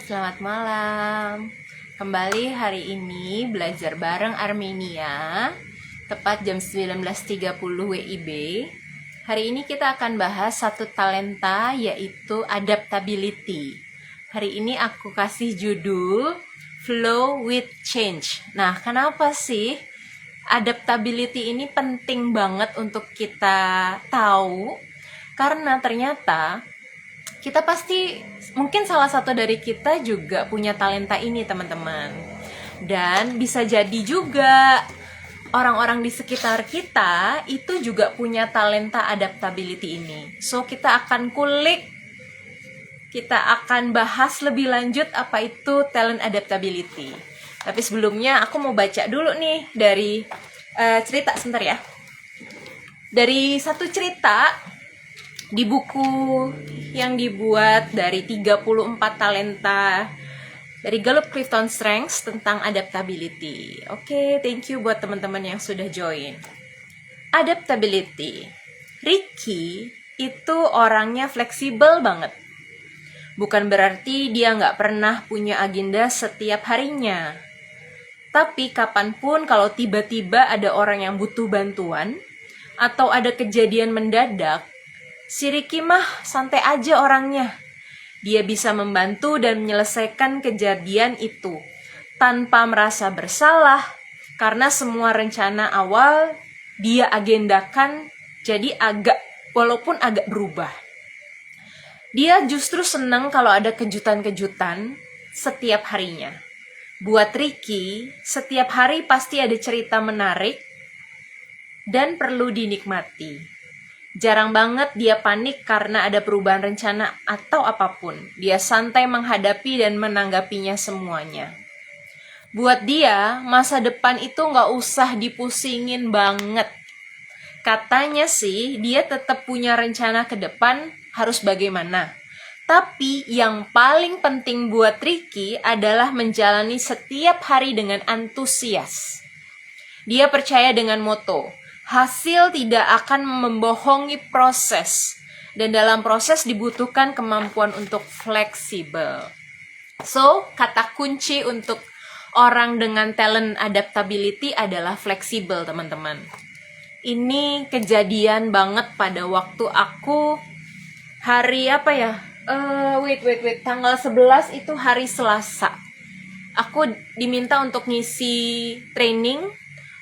Selamat malam. Kembali hari ini belajar bareng Armenia, tepat jam 19.30 WIB. Hari ini kita akan bahas satu talenta, yaitu adaptability. Hari ini aku kasih judul Flow with Change. Nah, kenapa sih adaptability ini penting banget untuk kita tahu? Karena ternyata kita pasti, mungkin salah satu dari kita juga punya talenta ini, teman-teman. Dan bisa jadi juga orang-orang di sekitar kita itu juga punya talenta adaptability ini. So, kita akan kulik, kita akan bahas lebih lanjut apa itu talent adaptability. Tapi sebelumnya aku mau baca dulu nih dari cerita sebentar ya. Dari satu cerita di buku yang dibuat dari 34 talenta dari Gallup Clifton Strengths tentang adaptability. Oke, thank you buat teman-teman yang sudah join. Adaptability. Ricky itu orangnya fleksibel banget. Bukan berarti dia nggak pernah punya agenda setiap harinya. Tapi kapanpun kalau tiba-tiba ada orang yang butuh bantuan atau ada kejadian mendadak, si Ricky mah santai aja orangnya. Dia bisa membantu dan menyelesaikan kejadian itu tanpa merasa bersalah karena semua rencana awal dia agendakan jadi walaupun agak berubah. Dia justru senang kalau ada kejutan-kejutan setiap harinya. Buat Ricky, setiap hari pasti ada cerita menarik dan perlu dinikmati. Jarang banget dia panik karena ada perubahan rencana atau apapun. Dia santai menghadapi dan menanggapinya semuanya. Buat dia, masa depan itu nggak usah dipusingin banget. Katanya sih, dia tetap punya rencana ke depan harus bagaimana. Tapi yang paling penting buat Ricky adalah menjalani setiap hari dengan antusias. Dia percaya dengan moto, hasil tidak akan membohongi proses, dan dalam proses dibutuhkan kemampuan untuk fleksibel. So, kata kunci untuk orang dengan talent adaptability adalah fleksibel, teman-teman. Ini kejadian banget pada waktu aku hari apa ya? Tanggal 11 itu hari Selasa. Aku diminta untuk ngisi training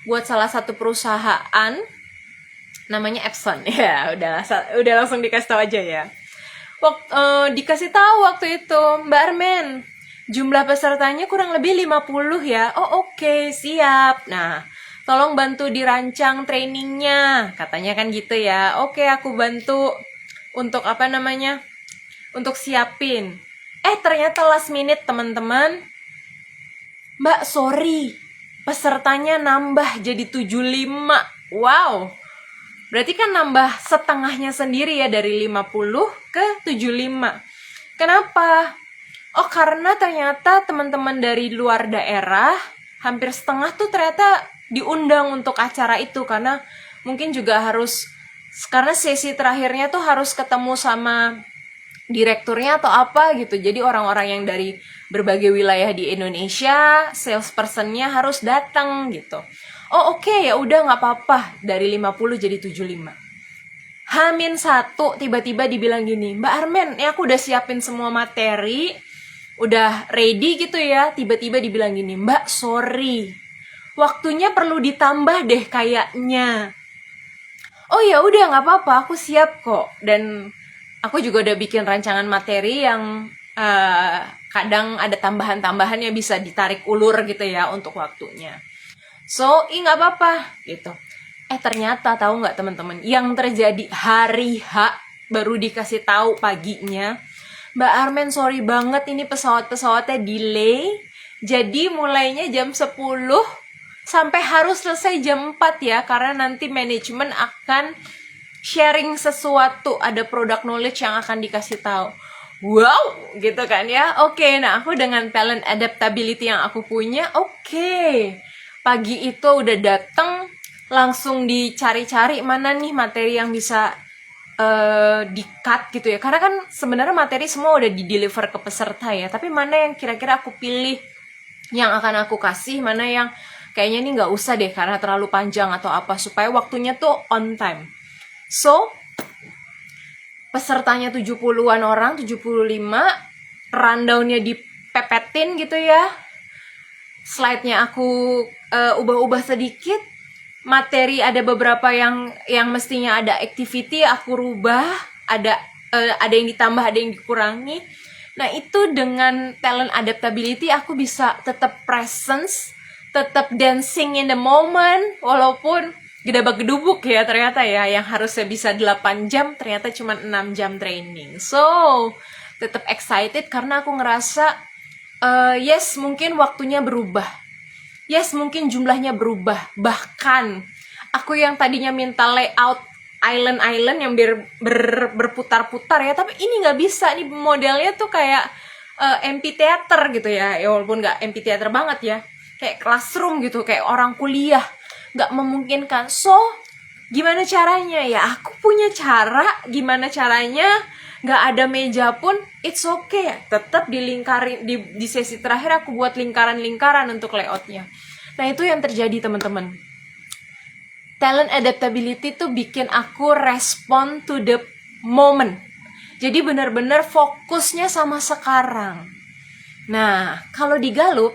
buat salah satu perusahaan namanya Epson. Ya, udah langsung dikasih tahu aja ya. Dikasih tahu waktu itu, Mbak Armen, jumlah pesertanya kurang lebih 50 ya. Oh, oke, siap. Nah, tolong bantu dirancang trainingnya, katanya kan gitu ya. Oke, aku bantu untuk untuk siapin. Ternyata last minute, teman-teman. Mbak, sorry, pesertanya nambah jadi 75. Wow. Berarti kan nambah setengahnya sendiri ya, dari 50 ke 75. Kenapa? Karena ternyata teman-teman dari luar daerah hampir setengah tuh ternyata diundang untuk acara itu, karena mungkin juga karena sesi terakhirnya tuh harus ketemu sama direkturnya atau apa gitu. Jadi orang-orang yang dari berbagai wilayah di Indonesia, salespersonnya harus datang gitu. Oke, ya udah nggak apa-apa, dari 50 jadi 75. H-1 tiba-tiba dibilang gini, Mbak Armen, aku udah siapin semua materi, udah ready gitu ya. Tiba-tiba dibilang gini, Mbak, sorry, waktunya perlu ditambah deh kayaknya. Oh ya udah nggak apa-apa, aku siap kok. Dan aku juga udah bikin rancangan materi yang kadang ada tambahan-tambahan yang bisa ditarik ulur gitu ya untuk waktunya. So, nggak apa-apa gitu. Ternyata tahu nggak teman-teman, yang terjadi hari H baru dikasih tahu paginya, Mbak Armen, sorry banget ini pesawat-pesawatnya delay. Jadi mulainya jam 10 sampai harus selesai jam 4 ya, karena nanti manajemen akan sharing sesuatu, ada product knowledge yang akan dikasih tahu. Wow, gitu kan ya. Oke, nah aku dengan talent adaptability yang aku punya, pagi itu udah dateng, langsung dicari-cari mana nih materi yang bisa di cut gitu ya, karena kan sebenarnya materi semua udah di deliver ke peserta ya, tapi mana yang kira-kira aku pilih yang akan aku kasih, mana yang kayaknya ini nggak usah deh karena terlalu panjang atau apa, supaya waktunya tuh on time. So pesertanya 70-an orang, 75, rundownnya dipepetin gitu ya, slide-nya aku ubah-ubah sedikit, materi ada beberapa yang mestinya ada activity aku rubah, ada yang ditambah, ada yang dikurangi. Nah itu dengan talent adaptability aku bisa tetap presence, tetap dancing in the moment, walaupun gedabak-gedubuk ya ternyata ya, yang harusnya bisa 8 jam ternyata cuma 6 jam training. So tetap excited karena aku ngerasa yes mungkin waktunya berubah, yes mungkin jumlahnya berubah, bahkan aku yang tadinya minta layout island yang berputar-putar ya, tapi ini nggak bisa, nih modelnya tuh kayak amphitheater gitu ya, walaupun nggak amphitheater banget ya, kayak classroom gitu, kayak orang kuliah, nggak memungkinkan. So gimana caranya ya, aku punya cara, gimana caranya nggak ada meja pun it's okay ya, tetap dilingkarin, di sesi terakhir aku buat lingkaran-lingkaran untuk layoutnya. Nah itu yang terjadi teman-teman. Talent adaptability tuh bikin aku respond to the moment, jadi benar-benar fokusnya sama sekarang. Nah kalau di Gallup,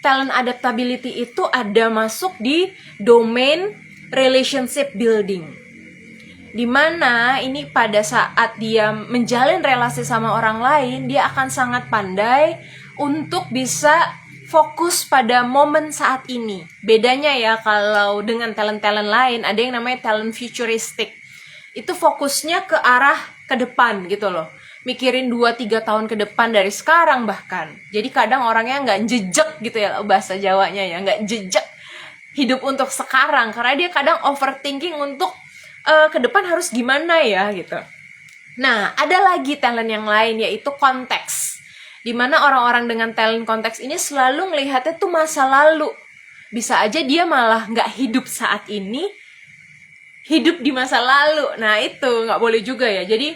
talent adaptability itu ada masuk di domain relationship building, dimana ini pada saat dia menjalin relasi sama orang lain, dia akan sangat pandai untuk bisa fokus pada momen saat ini. Bedanya ya kalau dengan talent-talent lain, ada yang namanya talent futuristic. Itu fokusnya ke arah ke depan gitu loh, mikirin 2-3 tahun ke depan dari sekarang bahkan. Jadi kadang orangnya nggak jejak gitu ya, bahasa Jawanya ya, nggak jejak hidup untuk sekarang, karena dia kadang overthinking untuk ke depan harus gimana ya gitu. Nah ada lagi talent yang lain, yaitu konteks, dimana orang-orang dengan talent konteks ini selalu ngelihatnya tuh masa lalu. Bisa aja dia malah nggak hidup saat ini, hidup di masa lalu. Nah itu nggak boleh juga ya. Jadi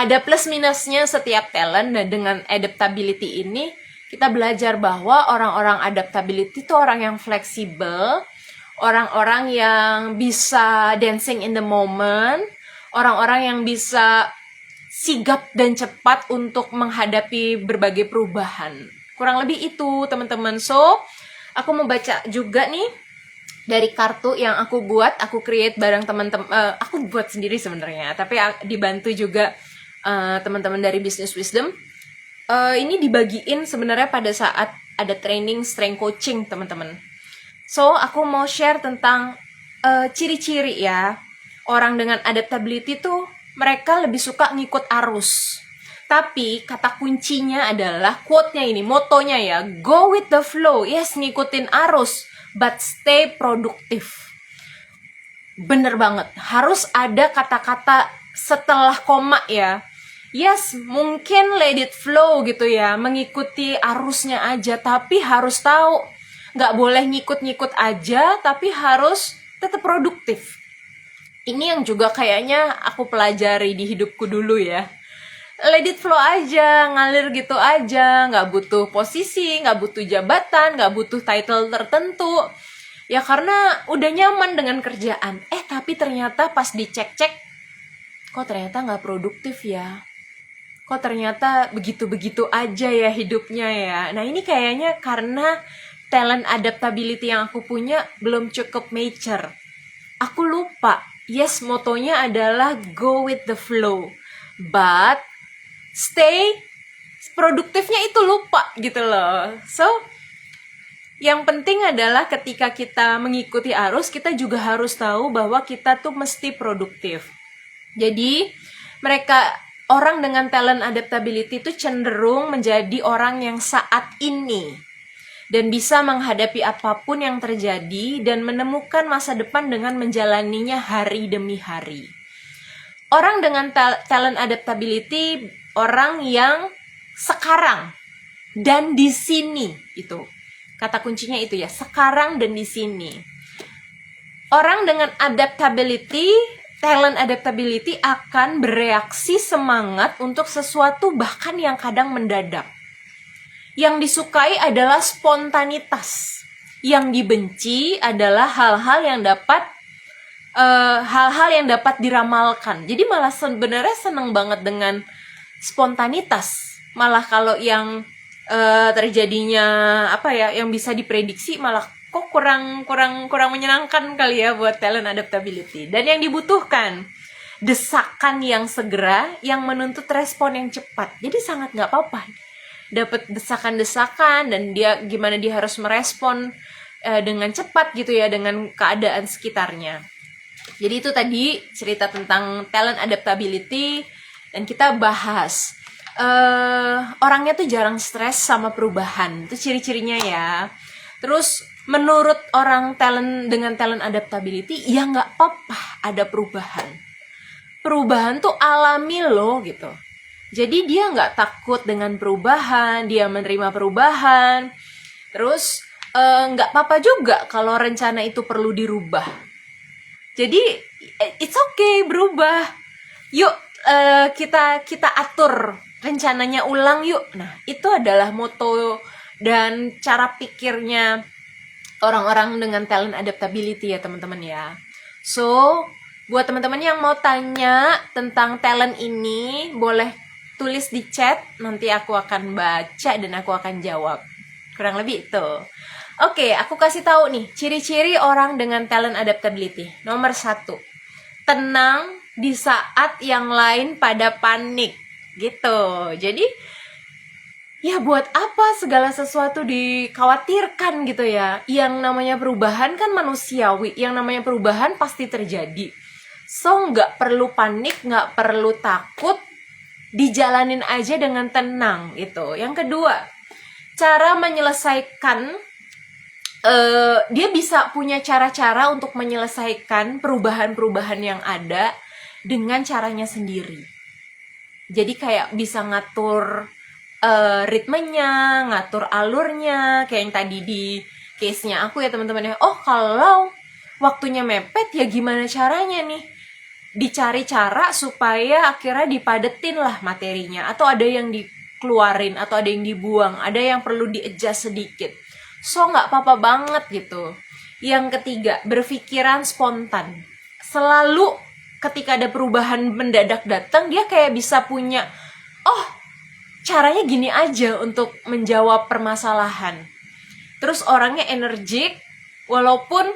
ada plus minusnya setiap talent. Dan dengan adaptability ini kita belajar bahwa orang-orang adaptability itu orang yang fleksibel, orang-orang yang bisa dancing in the moment, orang-orang yang bisa sigap dan cepat untuk menghadapi berbagai perubahan. Kurang lebih itu teman-teman. So aku mau baca juga nih dari kartu yang aku buat, aku create bareng teman-teman, aku buat sendiri sebenarnya, tapi dibantu juga teman-teman dari Business Wisdom. Ini dibagiin sebenarnya pada saat ada training strength coaching teman-teman. So aku mau share tentang ciri-ciri ya orang dengan adaptability tuh, mereka lebih suka ngikut arus. Tapi kata kuncinya adalah quote-nya ini, motonya ya, go with the flow. Yes, ngikutin arus, but stay produktif. Bener banget, harus ada kata-kata setelah koma ya. Yes, mungkin let it flow gitu ya, mengikuti arusnya aja, tapi harus tahu, nggak boleh ngikut-ngikut aja, tapi harus tetap produktif. Ini yang juga kayaknya aku pelajari di hidupku dulu ya. Let it flow aja, ngalir gitu aja, nggak butuh posisi, nggak butuh jabatan, nggak butuh title tertentu. Ya karena udah nyaman dengan kerjaan. Tapi ternyata pas dicek-cek, kok ternyata nggak produktif ya. Kok ternyata begitu-begitu aja ya hidupnya ya. Nah ini kayaknya karena talent adaptability yang aku punya belum cukup mature. Aku lupa. Yes, motonya adalah go with the flow, but stay produktifnya itu lupa gitu loh. So, yang penting adalah ketika kita mengikuti arus, kita juga harus tahu bahwa kita tuh mesti produktif. Jadi, orang dengan talent adaptability itu cenderung menjadi orang yang saat ini dan bisa menghadapi apapun yang terjadi dan menemukan masa depan dengan menjalaninya hari demi hari. Orang dengan talent adaptability, orang yang sekarang dan di sini, itu kata kuncinya itu ya, sekarang dan di sini. Orang dengan adaptability talent adaptability akan bereaksi semangat untuk sesuatu bahkan yang kadang mendadak. Yang disukai adalah spontanitas. Yang dibenci adalah hal-hal yang dapat diramalkan. Jadi malah sebenarnya seneng banget dengan spontanitas. Malah kalau yang terjadinya yang bisa diprediksi malah kok kurang menyenangkan kali ya buat talent adaptability. Dan yang dibutuhkan desakan yang segera yang menuntut respon yang cepat. Jadi sangat nggak apa-apa dapat desakan-desakan dan gimana dia harus merespon dengan cepat gitu ya dengan keadaan sekitarnya. Jadi itu tadi cerita tentang talent adaptability dan kita bahas orangnya tuh jarang stres sama perubahan. Itu ciri-cirinya ya. Terus menurut orang dengan talent adaptability ya nggak apa-apa ada perubahan. Perubahan tuh alami loh gitu. Jadi dia nggak takut dengan perubahan, dia menerima perubahan. Terus nggak apa-apa juga kalau rencana itu perlu dirubah. Jadi it's okay berubah. Yuk kita atur rencananya ulang yuk. Nah itu adalah moto dan cara pikirnya orang-orang dengan talent adaptability ya teman-teman ya. So buat teman-teman yang mau tanya tentang talent ini boleh tulis di chat, nanti aku akan baca dan aku akan jawab. Kurang lebih itu. Oke, aku kasih tahu nih, ciri-ciri orang dengan talent adaptability. Nomor 1, tenang di saat yang lain pada panik. Gitu. Jadi, ya buat apa segala sesuatu dikhawatirkan gitu ya. Yang namanya perubahan kan manusiawi, yang namanya perubahan pasti terjadi. So, nggak perlu panik, nggak perlu takut, dijalanin aja dengan tenang gitu. Yang kedua, cara menyelesaikan dia bisa punya cara-cara untuk menyelesaikan perubahan-perubahan yang ada dengan caranya sendiri. Jadi kayak bisa ngatur ritmenya, ngatur alurnya, kayak yang tadi di case-nya aku ya teman-teman ya. Oh, kalau waktunya mepet ya gimana caranya nih? Dicari cara supaya akhirnya dipadetin lah materinya, atau ada yang dikeluarin atau ada yang dibuang, ada yang perlu di-adjust sedikit. So nggak apa-apa banget gitu. Yang ketiga, berpikiran spontan. Selalu ketika ada perubahan mendadak datang, dia kayak bisa punya caranya gini aja untuk menjawab permasalahan. Terus orangnya energik walaupun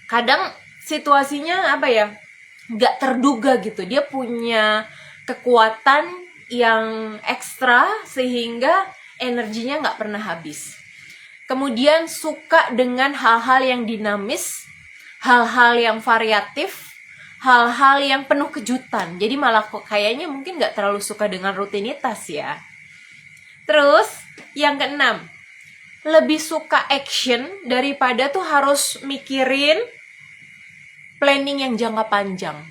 kadang situasinya nggak terduga gitu. Dia punya kekuatan yang ekstra sehingga energinya nggak pernah habis. Kemudian suka dengan hal-hal yang dinamis, hal-hal yang variatif, hal-hal yang penuh kejutan. Jadi malah kayaknya mungkin nggak terlalu suka dengan rutinitas ya. Terus yang keenam, lebih suka action daripada tuh harus mikirin planning yang jangka panjang.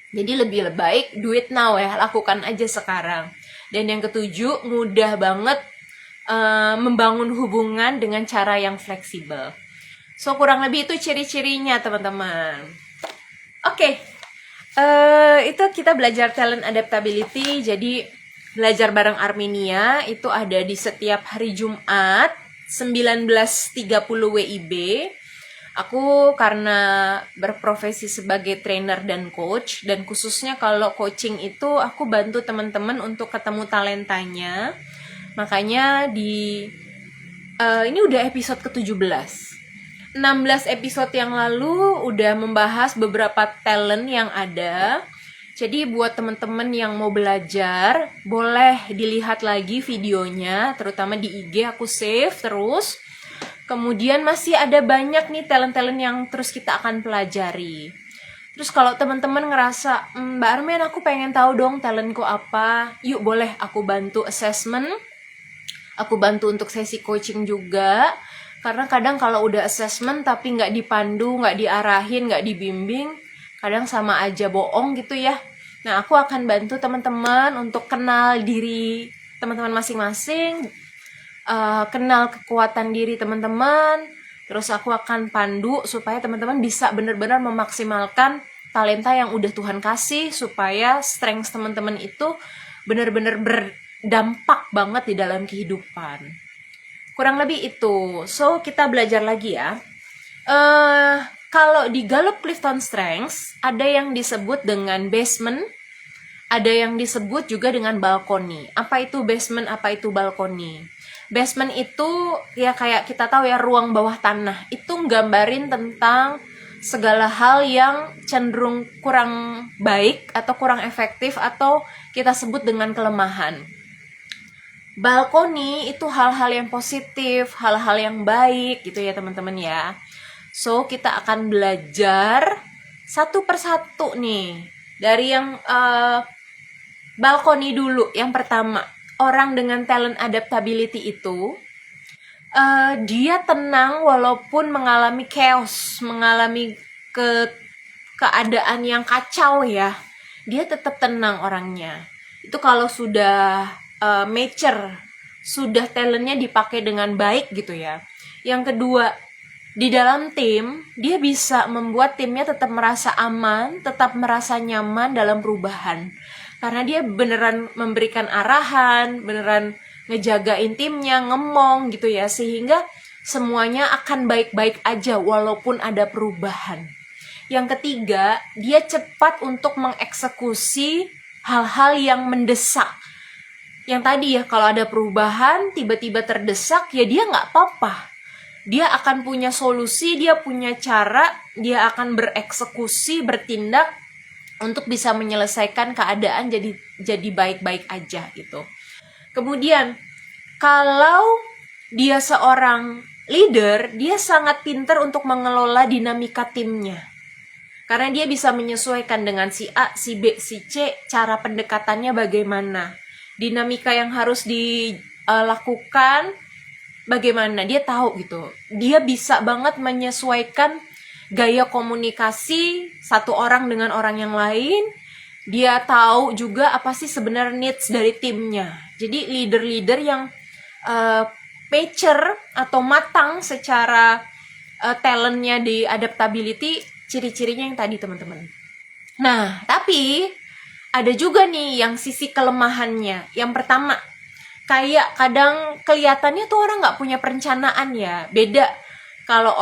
Jadi lebih baik do it now ya, lakukan aja sekarang. Dan yang ketujuh, mudah banget membangun hubungan dengan cara yang fleksibel. So kurang lebih itu ciri-cirinya teman-teman. Oke, itu kita belajar talent adaptability. Jadi belajar bareng Armenia itu ada di setiap hari Jumat 19.30 WIB. Aku karena berprofesi sebagai trainer dan coach, dan khususnya kalau coaching itu aku bantu teman-teman untuk ketemu talentanya. Makanya ini udah episode ke-17. 16 episode yang lalu udah membahas beberapa talent yang ada. Jadi buat teman-teman yang mau belajar, boleh dilihat lagi videonya, terutama di IG aku save terus. Kemudian masih ada banyak nih talent-talent yang terus kita akan pelajari. Terus kalau teman-teman ngerasa, Mbak Armen aku pengen tahu dong talentku apa, yuk boleh aku bantu assessment, aku bantu untuk sesi coaching juga. Karena kadang kalau udah assessment tapi nggak dipandu, nggak diarahin, nggak dibimbing, kadang sama aja bohong gitu ya. Nah aku akan bantu teman-teman untuk kenal diri teman-teman masing-masing, kenal kekuatan diri teman-teman, terus aku akan pandu supaya teman-teman bisa benar-benar memaksimalkan talenta yang udah Tuhan kasih supaya strength teman-teman itu benar-benar berdampak banget di dalam kehidupan. Kurang lebih itu. So, kita belajar lagi ya. Kalau di Gallup Clifton Strengths, ada yang disebut dengan basement, ada yang disebut juga dengan balkoni. Apa itu basement, apa itu balkoni? Basement itu ya kayak kita tahu ya, ruang bawah tanah. Itu nggambarin tentang segala hal yang cenderung kurang baik atau kurang efektif atau kita sebut dengan kelemahan. Balkoni itu hal-hal yang positif, hal-hal yang baik gitu ya teman-teman ya. So, kita akan belajar satu persatu nih. Dari yang balkoni dulu. Yang pertama, orang dengan talent adaptability itu, dia tenang walaupun mengalami chaos, mengalami keadaan yang kacau ya. Dia tetap tenang orangnya. Itu kalau sudah mature, sudah talentnya dipakai dengan baik gitu ya. Yang kedua, di dalam tim, dia bisa membuat timnya tetap merasa aman, tetap merasa nyaman dalam perubahan. Karena dia beneran memberikan arahan, beneran ngejagain timnya, ngemong gitu ya. Sehingga semuanya akan baik-baik aja walaupun ada perubahan. Yang ketiga, dia cepat untuk mengeksekusi hal-hal yang mendesak. Yang tadi ya, kalau ada perubahan, tiba-tiba terdesak, ya dia nggak apa-apa. Dia akan punya solusi, dia punya cara, dia akan bereksekusi, bertindak untuk bisa menyelesaikan keadaan jadi baik-baik aja gitu. Kemudian, kalau dia seorang leader, dia sangat pintar untuk mengelola dinamika timnya. Karena dia bisa menyesuaikan dengan si A, si B, si C, cara pendekatannya bagaimana. Dinamika yang harus dilakukan bagaimana, dia tahu gitu. Dia bisa banget menyesuaikan gaya komunikasi satu orang dengan orang yang lain. Dia tahu juga apa sih sebenarnya needs dari timnya. Jadi leader-leader yang mature atau matang secara talentnya di adaptability, ciri-cirinya yang tadi teman-teman. Nah, tapi ada juga nih yang sisi kelemahannya. Yang pertama, kayak kadang kelihatannya tuh orang nggak punya perencanaan ya. Beda kalau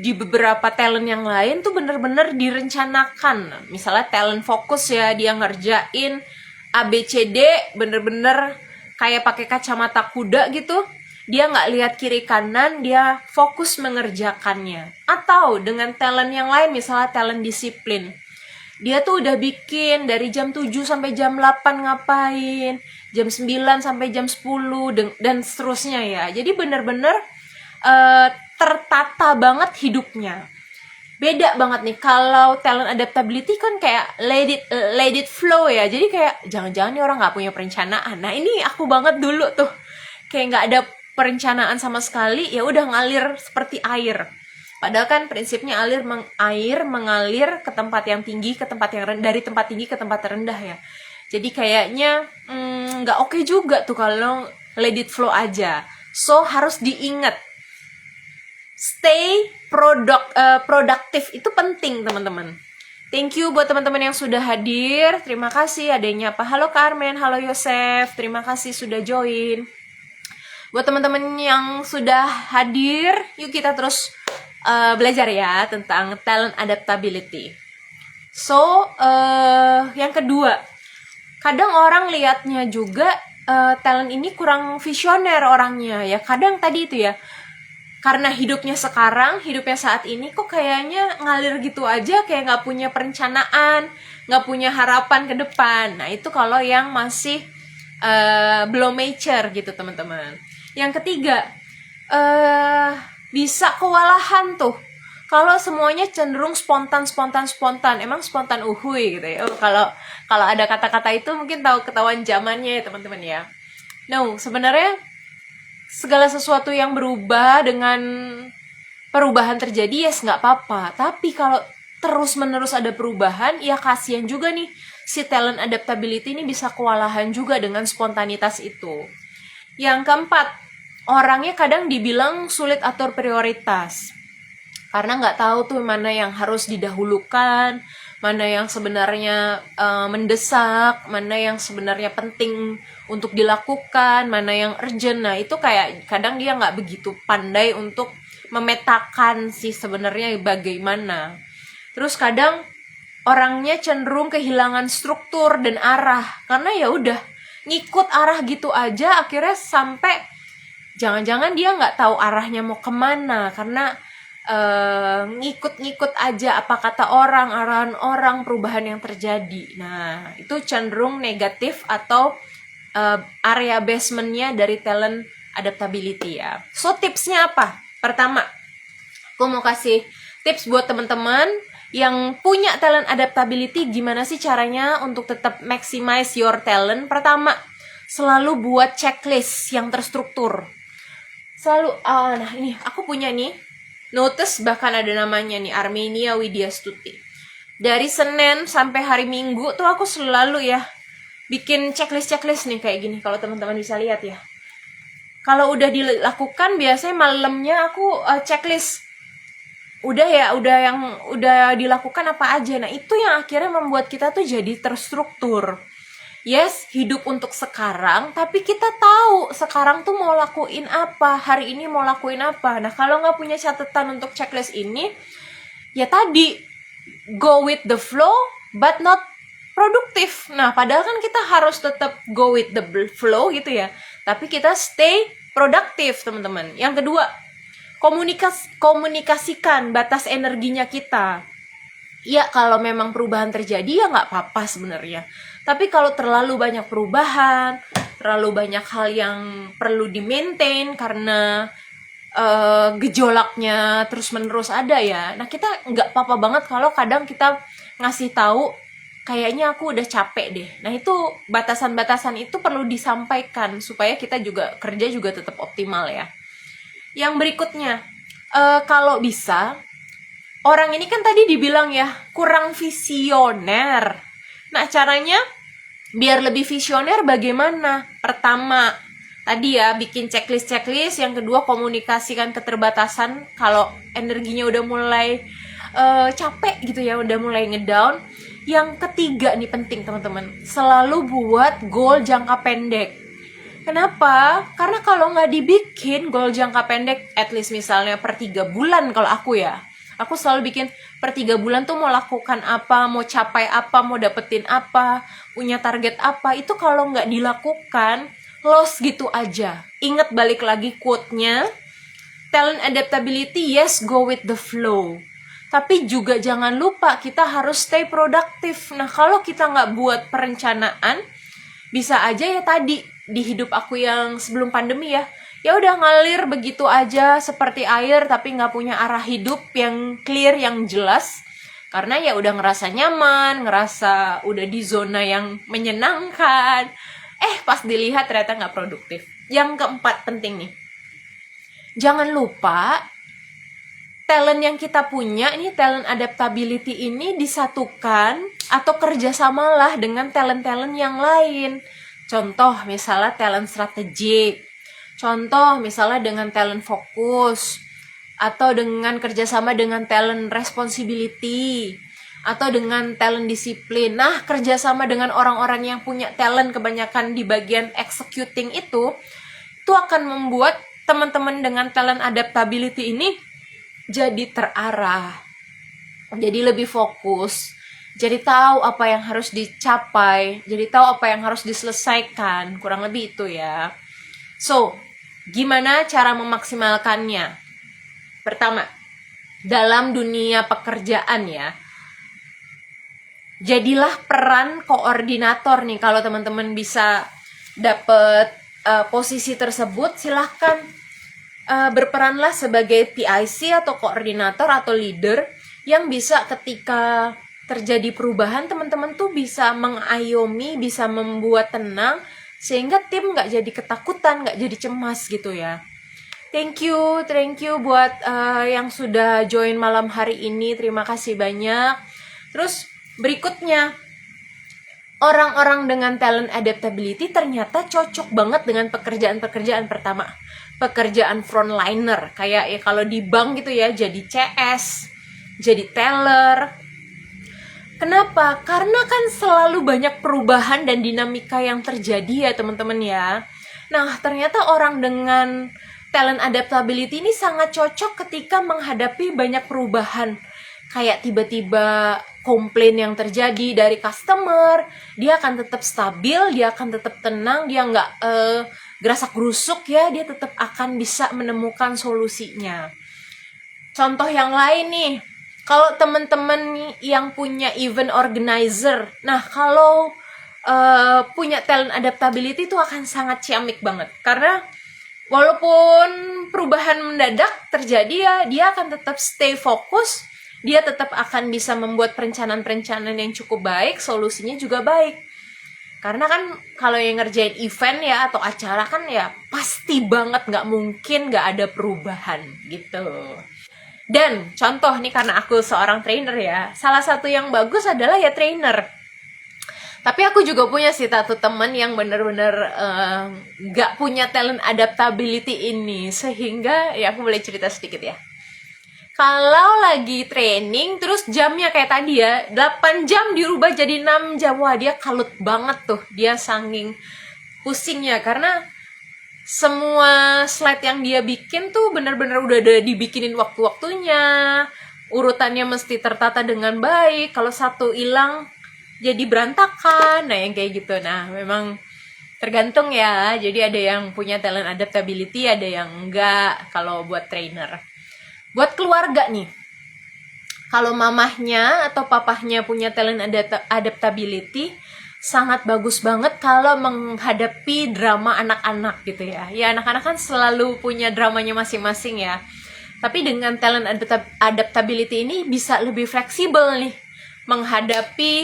di beberapa talent yang lain tuh bener-bener direncanakan. Misalnya talent fokus ya, dia ngerjain ABCD bener-bener kayak pakai kacamata kuda gitu. Dia nggak lihat kiri kanan, dia fokus mengerjakannya. Atau dengan talent yang lain, misalnya talent disiplin. Dia tuh udah bikin dari jam 7 sampai jam 8 ngapain, jam 9 sampai jam 10, dan seterusnya ya. Jadi bener-bener tertata banget hidupnya. Beda banget nih, kalau talent adaptability kan kayak let it flow ya. Jadi kayak jangan-jangan nih orang nggak punya perencanaan. Nah ini aku banget dulu tuh, kayak nggak ada perencanaan sama sekali, ya udah ngalir seperti air. Padahal kan prinsipnya air mengalir ke tempat yang tinggi, ke tempat yang rendah, dari tempat tinggi ke tempat rendah ya. Jadi kayaknya nggak oke juga tuh kalau let it flow aja. So harus diingat, stay produktif itu penting teman-teman. Thank you buat teman-teman yang sudah hadir. Terima kasih adanya Pak. Halo Carmen, halo Yosef. Terima kasih sudah join. Buat teman-teman yang sudah hadir, yuk kita terus belajar ya tentang talent adaptability. So, yang kedua, kadang orang lihatnya juga talent ini kurang visioner orangnya ya. Kadang tadi itu ya, karena hidupnya sekarang, hidupnya saat ini kok kayaknya ngalir gitu aja, kayak nggak punya perencanaan, nggak punya harapan ke depan. Nah itu kalau yang masih belum mature gitu teman-teman. Yang ketiga, bisa kewalahan tuh kalau semuanya cenderung spontan. Emang spontan uhuy gitu ya. Kalau ada kata-kata itu mungkin tahu ketahuan zamannya ya teman-teman ya. No, sebenarnya segala sesuatu yang berubah dengan perubahan terjadi ya nggak apa-apa. Tapi kalau terus-menerus ada perubahan, ya kasihan juga nih si talent adaptability ini bisa kewalahan juga dengan spontanitas itu. Yang keempat, orangnya kadang dibilang sulit atur prioritas. Karena nggak tahu tuh mana yang harus didahulukan, mana yang sebenarnya mendesak, mana yang sebenarnya penting untuk dilakukan, mana yang urgent. Nah itu kayak kadang dia nggak begitu pandai untuk memetakan sih sebenarnya bagaimana. Terus kadang orangnya cenderung kehilangan struktur dan arah, karena ya udah ngikut arah gitu aja, akhirnya sampai jangan-jangan dia nggak tahu arahnya mau kemana, karena ngikut-ngikut aja apa kata orang, arahan orang, perubahan yang terjadi. Nah itu cenderung negatif atau area basementnya dari talent adaptability ya. So tipsnya apa? Pertama, aku mau kasih tips buat teman-teman yang punya talent adaptability, gimana sih caranya untuk tetap maximize your talent. Pertama, selalu buat checklist yang terstruktur. Selalu, nah ini aku punya nih notice, bahkan ada namanya nih, Armenia Widya Stuti. Dari Senin sampai hari Minggu tuh aku selalu ya bikin checklist nih kayak gini, kalau teman-teman bisa lihat ya. Kalau udah dilakukan biasanya malamnya aku checklist. Udah dilakukan apa aja. Nah, itu yang akhirnya membuat kita tuh jadi terstruktur. Yes, hidup untuk sekarang, tapi kita tahu sekarang tuh mau lakuin apa, hari ini mau lakuin apa. Nah, kalau nggak punya catatan untuk checklist ini, ya tadi, go with the flow, but not produktif. Nah, padahal kan kita harus tetap go with the flow gitu ya, tapi kita stay produktif, teman-teman. Yang kedua, komunikasikan batas energinya kita. Ya, kalau memang perubahan terjadi ya nggak apa-apa sebenarnya. Tapi kalau terlalu banyak perubahan, terlalu banyak hal yang perlu di-maintain karena gejolaknya terus-menerus ada ya. Nah, kita nggak apa-apa banget kalau kadang kita ngasih tahu, kayaknya aku udah capek deh. Nah, itu batasan-batasan itu perlu disampaikan supaya kita juga kerja juga tetap optimal ya. Yang berikutnya, kalau bisa, orang ini kan tadi dibilang ya, kurang visioner. Nah, caranya biar lebih visioner bagaimana? Pertama, tadi ya, bikin checklist. Yang kedua, komunikasikan keterbatasan. Kalau energinya udah mulai capek gitu ya, udah mulai ngedown. Yang ketiga nih penting teman-teman, selalu buat goal jangka pendek. Kenapa? Karena kalau nggak dibikin goal jangka pendek, at least misalnya per 3 bulan kalau aku ya, aku selalu bikin per 3 bulan tuh mau lakukan apa, mau capai apa, mau dapetin apa, punya target apa. Itu kalau nggak dilakukan, loss gitu aja. Ingat balik lagi quote-nya, talent adaptability, yes, go with the flow. Tapi juga jangan lupa kita harus stay produktif. Nah, kalau kita nggak buat perencanaan, bisa aja ya tadi, di hidup aku yang sebelum pandemi ya udah ngalir begitu aja seperti air, tapi nggak punya arah hidup yang clear, yang jelas, karena ya udah ngerasa nyaman, ngerasa udah di zona yang menyenangkan, pas dilihat ternyata nggak produktif. Yang keempat penting nih, jangan lupa talent yang kita punya ini, talent adaptability ini disatukan atau kerjasamalah dengan talent-talent yang lain. Contoh misalnya talent strategik, contoh misalnya dengan talent fokus, atau dengan kerjasama dengan talent responsibility, atau dengan talent disiplin. Nah, kerjasama dengan orang-orang yang punya talent kebanyakan di bagian executing itu akan membuat teman-teman dengan talent adaptability ini jadi terarah, jadi lebih fokus, jadi tahu apa yang harus dicapai, jadi tahu apa yang harus diselesaikan, kurang lebih itu ya. So, gimana cara memaksimalkannya? Pertama, dalam dunia pekerjaan ya, jadilah peran koordinator nih. Kalau teman-teman bisa dapet posisi tersebut, silahkan berperanlah sebagai PIC atau koordinator atau leader yang bisa ketika terjadi perubahan, teman-teman tuh bisa mengayomi, bisa membuat tenang, sehingga tim nggak jadi ketakutan, nggak jadi cemas gitu ya. Thank you buat yang sudah join malam hari ini, terima kasih banyak. Terus berikutnya, orang-orang dengan talent adaptability ternyata cocok banget dengan pekerjaan-pekerjaan pertama. Pekerjaan frontliner, kayak ya kalau di bank gitu ya, jadi CS, jadi teller. Kenapa? Karena kan selalu banyak perubahan dan dinamika yang terjadi ya teman-teman ya. Nah, ternyata orang dengan talent adaptability ini sangat cocok ketika menghadapi banyak perubahan. Kayak tiba-tiba komplain yang terjadi dari customer, dia akan tetap stabil, dia akan tetap tenang, dia nggak gerasak gerusuk ya, dia tetap akan bisa menemukan solusinya. Contoh yang lain nih, kalau teman-teman yang punya event organizer, nah kalau punya talent adaptability itu akan sangat ciamik banget, karena walaupun perubahan mendadak terjadi ya, dia akan tetap stay fokus, dia tetap akan bisa membuat perencanaan-perencanaan yang cukup baik, solusinya juga baik. Karena kan kalau yang ngerjain event ya atau acara kan ya pasti banget nggak mungkin nggak ada perubahan gitu. Dan contoh nih, karena aku seorang trainer ya, salah satu yang bagus adalah ya trainer. Tapi aku juga punya sih satu teman yang bener-bener nggak punya talent adaptability ini, sehingga ya aku boleh cerita sedikit ya. Kalau lagi training, terus jamnya kayak tadi ya, 8 jam dirubah jadi 6 jam. Wah, dia kalut banget tuh. Dia saking pusingnya, karena semua slide yang dia bikin tuh bener-bener udah ada dibikinin waktu-waktunya. Urutannya mesti tertata dengan baik. Kalau satu hilang, jadi berantakan. Nah, yang kayak gitu. Nah, memang tergantung ya. Jadi ada yang punya talent adaptability, ada yang enggak kalau buat trainer. Buat keluarga nih, kalau mamahnya atau papahnya punya talent adaptability, sangat bagus banget kalau menghadapi drama anak-anak gitu ya. Ya, anak-anak kan selalu punya dramanya masing-masing ya. Tapi dengan talent adaptability ini bisa lebih fleksibel nih menghadapi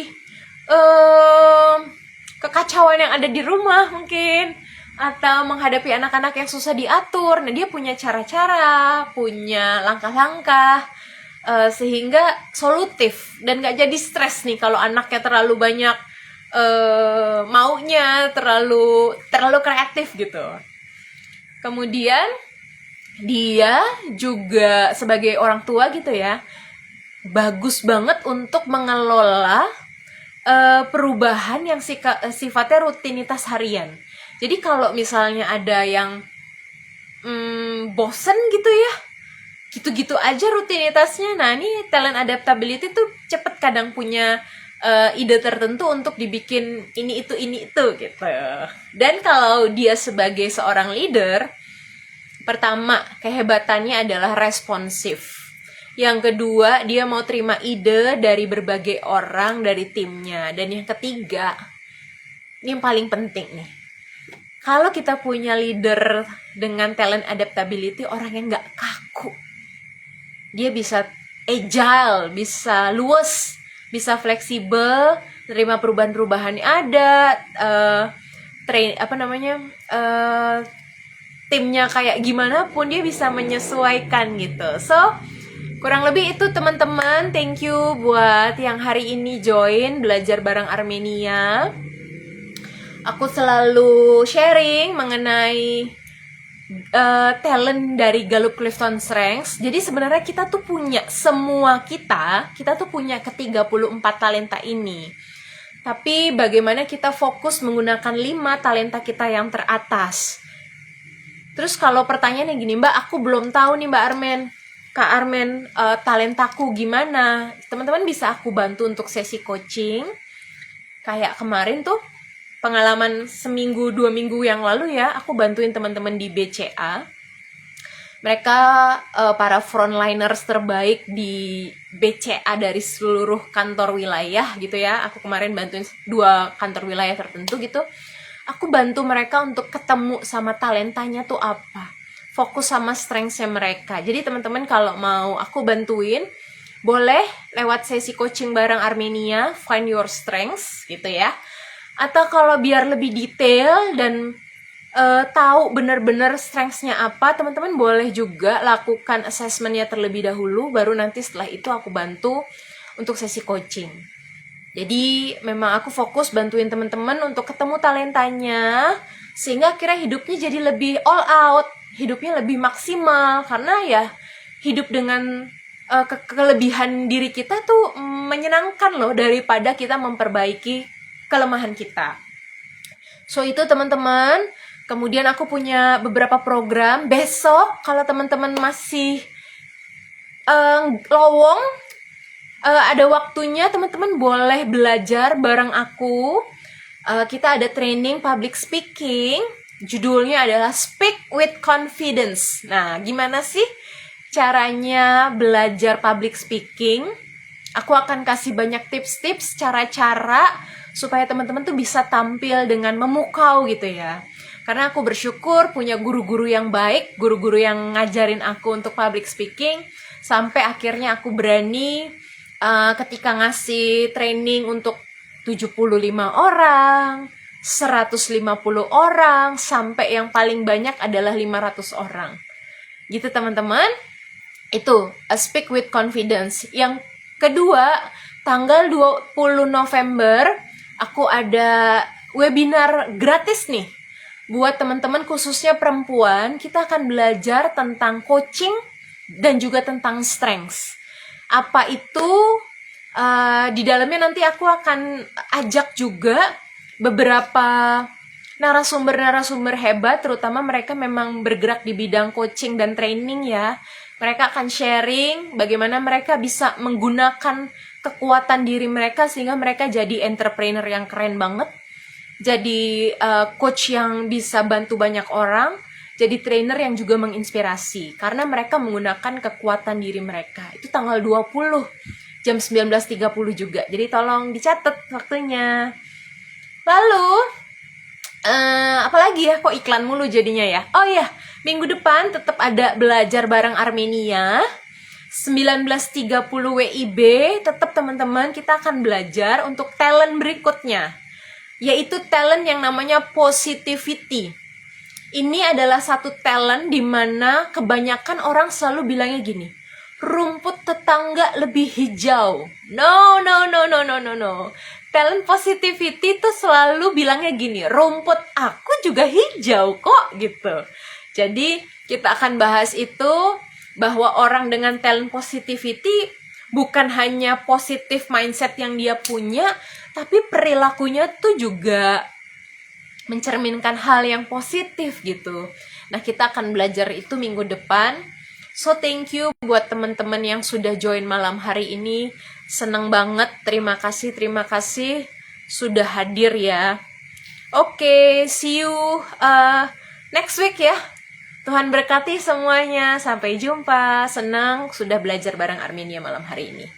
kekacauan yang ada di rumah mungkin, atau menghadapi anak-anak yang susah diatur. Nah, dia punya cara-cara, punya langkah-langkah, sehingga solutif dan gak jadi stres nih kalau anaknya terlalu banyak maunya, terlalu kreatif gitu. Kemudian dia juga sebagai orang tua gitu ya, bagus banget untuk mengelola perubahan yang sifatnya rutinitas harian. Jadi kalau misalnya ada yang bosen gitu ya, gitu-gitu aja rutinitasnya, nah ini talent adaptability tuh cepet kadang punya ide tertentu untuk dibikin ini itu gitu. Dan kalau dia sebagai seorang leader, pertama kehebatannya adalah responsif. Yang kedua, dia mau terima ide dari berbagai orang dari timnya. Dan yang ketiga, ini yang paling penting nih, kalau kita punya leader dengan talent adaptability, orang yang gak kaku. Dia bisa agile, bisa luwes, bisa fleksibel, terima perubahan-perubahan yang ada, timnya kayak gimana pun dia bisa menyesuaikan gitu. So, kurang lebih itu teman-teman. Thank you buat yang hari ini join belajar bareng Armenia. Aku selalu sharing mengenai talent dari Gallup Clifton Strengths. Jadi sebenarnya kita tuh punya, kita tuh punya ke-34 talenta ini. Tapi bagaimana kita fokus menggunakan 5 talenta kita yang teratas. Terus kalau pertanyaannya gini, Mbak, aku belum tahu nih Mbak Armen, Kak Armen, talentaku gimana? Teman-teman bisa aku bantu untuk sesi coaching. Kayak kemarin tuh, pengalaman seminggu 2 minggu yang lalu ya, aku bantuin teman-teman di BCA. Mereka para frontliners terbaik di BCA dari seluruh kantor wilayah gitu ya. Aku kemarin bantuin 2 kantor wilayah tertentu gitu. Aku bantu mereka untuk ketemu sama talentanya tuh apa, fokus sama strengths-nya mereka. Jadi teman-teman kalau mau aku bantuin, boleh lewat sesi coaching bareng Armenia, Find Your Strengths gitu ya. Atau kalau biar lebih detail dan tahu benar-benar strengths-nya apa, teman-teman boleh juga lakukan assessment-nya terlebih dahulu, baru nanti setelah itu aku bantu untuk sesi coaching. Jadi memang aku fokus bantuin teman-teman untuk ketemu talentanya, sehingga akhirnya hidupnya jadi lebih all out, hidupnya lebih maksimal, karena ya hidup dengan kelebihan diri kita tuh menyenangkan loh, daripada kita memperbaiki kelemahan kita. So itu teman-teman. Kemudian aku punya beberapa program besok. Kalau teman-teman masih lowong, ada waktunya, teman-teman boleh belajar bareng aku. Kita ada training public speaking. Judulnya adalah Speak with Confidence. Nah, gimana sih caranya belajar public speaking? Aku akan kasih banyak tips-tips, cara-cara supaya teman-teman tuh bisa tampil dengan memukau gitu ya. Karena aku bersyukur punya guru-guru yang baik, guru-guru yang ngajarin aku untuk public speaking, sampai akhirnya aku berani ketika ngasih training untuk 75 orang, 150 orang, sampai yang paling banyak adalah 500 orang. Gitu teman-teman. Itu Speak with Confidence. Yang kedua, tanggal 20 November aku ada webinar gratis nih buat teman-teman, khususnya perempuan. Kita akan belajar tentang coaching dan juga tentang strengths. Apa itu? Di dalamnya nanti aku akan ajak juga beberapa narasumber-narasumber hebat, terutama mereka memang bergerak di bidang coaching dan training ya. Mereka akan sharing bagaimana mereka bisa menggunakan kekuatan diri mereka sehingga mereka jadi entrepreneur yang keren banget, jadi coach yang bisa bantu banyak orang, jadi trainer yang juga menginspirasi karena mereka menggunakan kekuatan diri mereka. Itu tanggal 20 jam 19.30 juga, jadi tolong dicatat waktunya. Lalu apalagi ya, kok iklan mulu jadinya ya. Oh iya, minggu depan tetap ada belajar bareng Armenia 19.30 WIB. Tetap teman-teman, kita akan belajar untuk talent berikutnya, yaitu talent yang namanya positivity. Ini adalah satu talent di mana kebanyakan orang selalu bilangnya gini, rumput tetangga lebih hijau. No. Talent positivity tuh selalu bilangnya gini, rumput aku juga hijau kok gitu. Jadi kita akan bahas itu, bahwa orang dengan talent positivity bukan hanya positif mindset yang dia punya, tapi perilakunya tuh juga mencerminkan hal yang positif gitu. Nah, kita akan belajar itu minggu depan. So thank you buat teman-teman yang sudah join malam hari ini. Seneng banget, terima kasih sudah hadir ya. Oke, see you next week ya. Tuhan berkati semuanya, sampai jumpa. Senang sudah belajar bareng Armenia malam hari ini.